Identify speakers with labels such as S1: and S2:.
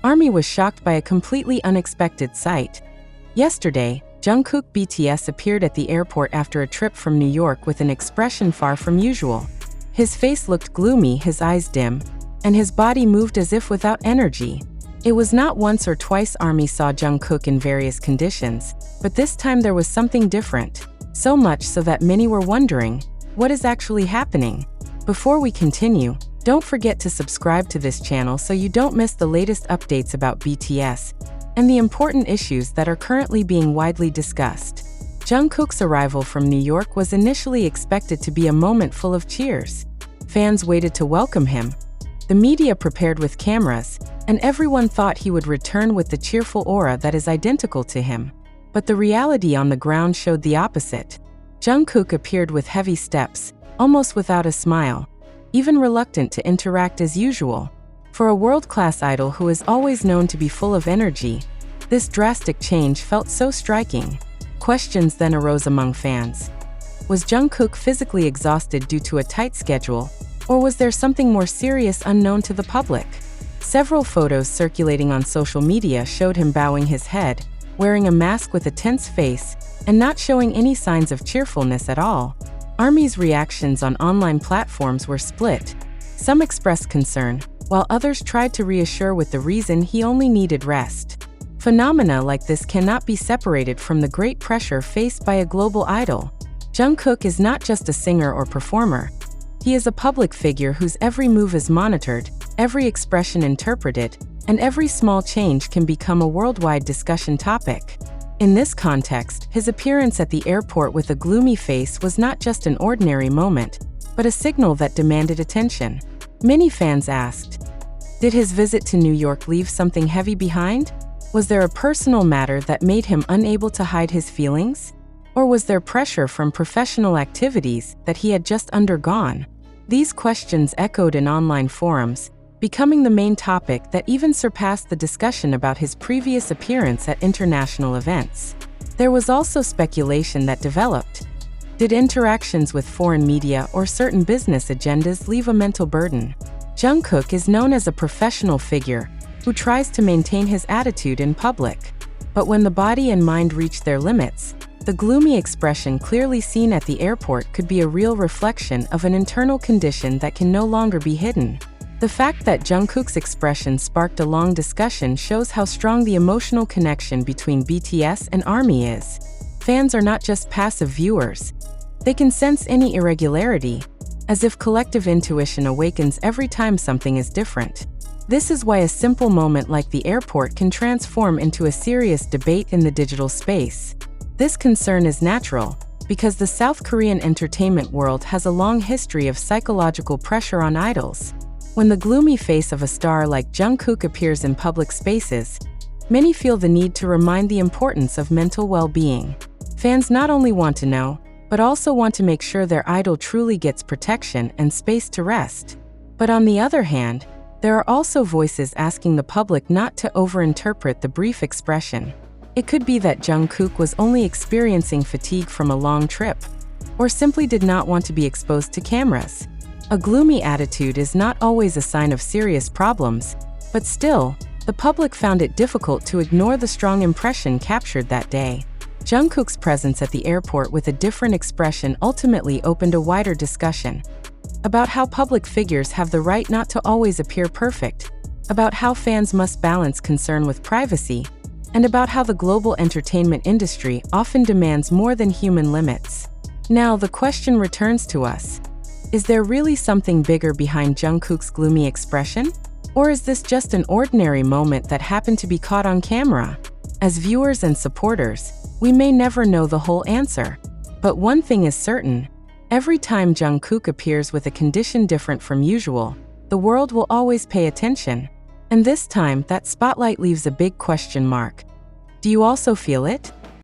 S1: ARMY was shocked by a completely unexpected sight. Yesterday, Jungkook BTS appeared at the airport after a trip from New York with an expression far from usual. His face looked gloomy, his eyes dim, and his body moved as if without energy. It was not once or twice ARMY saw Jungkook in various conditions, but this time there was something different. So much so that many were wondering, what is actually happening? Before we continue, don't forget to subscribe to this channel so you don't miss the latest updates about BTS and the important issues that are currently being widely discussed. Jungkook's arrival from New York was initially expected to be a moment full of cheers. Fans waited to welcome him. The media prepared with cameras, and everyone thought he would return with the cheerful aura that is identical to him. But the reality on the ground showed the opposite. Jungkook appeared with heavy steps, almost without a smile, even reluctant to interact as usual. For a world-class idol who is always known to be full of energy, this drastic change felt so striking. Questions then arose among fans. Was Jungkook physically exhausted due to a tight schedule, or was there something more serious unknown to the public? Several photos circulating on social media showed him bowing his head, wearing a mask with a tense face, and not showing any signs of cheerfulness at all. ARMY's reactions on online platforms were split. Some expressed concern, while others tried to reassure with the reason he only needed rest. Phenomena like this cannot be separated from the great pressure faced by a global idol. Jungkook is not just a singer or performer. He is a public figure whose every move is monitored, every expression interpreted, and every small change can become a worldwide discussion topic. In this context, his appearance at the airport with a gloomy face was not just an ordinary moment, but a signal that demanded attention. Many fans asked, did his visit to New York leave something heavy behind? Was there a personal matter that made him unable to hide his feelings? Or was there pressure from professional activities that he had just undergone? These questions echoed in online forums, becoming the main topic that even surpassed the discussion about his previous appearance at international events. There was also speculation that developed. Did interactions with foreign media or certain business agendas leave a mental burden? Jungkook is known as a professional figure who tries to maintain his attitude in public. But when the body and mind reach their limits, the gloomy expression clearly seen at the airport could be a real reflection of an internal condition that can no longer be hidden. The fact that Jungkook's expression sparked a long discussion shows how strong the emotional connection between BTS and ARMY is. Fans are not just passive viewers. They can sense any irregularity, as if collective intuition awakens every time something is different. This is why a simple moment like the airport can transform into a serious debate in the digital space. This concern is natural, because the South Korean entertainment world has a long history of psychological pressure on idols. When the gloomy face of a star like Jungkook appears in public spaces, many feel the need to remind the importance of mental well-being. Fans not only want to know, but also want to make sure their idol truly gets protection and space to rest. But on the other hand, there are also voices asking the public not to overinterpret the brief expression. It could be that Jungkook was only experiencing fatigue from a long trip, or simply did not want to be exposed to cameras. A gloomy attitude is not always a sign of serious problems, but still, the public found it difficult to ignore the strong impression captured that day. Jungkook's presence at the airport with a different expression ultimately opened a wider discussion about how public figures have the right not to always appear perfect, about how fans must balance concern with privacy, and about how the global entertainment industry often demands more than human limits. Now, the question returns to us. Is there really something bigger behind Jungkook's gloomy expression? Or is this just an ordinary moment that happened to be caught on camera? As viewers and supporters, we may never know the whole answer. But one thing is certain. Every time Jungkook appears with a condition different from usual, the world will always pay attention. And this time, that spotlight leaves a big question mark. Do you also feel it?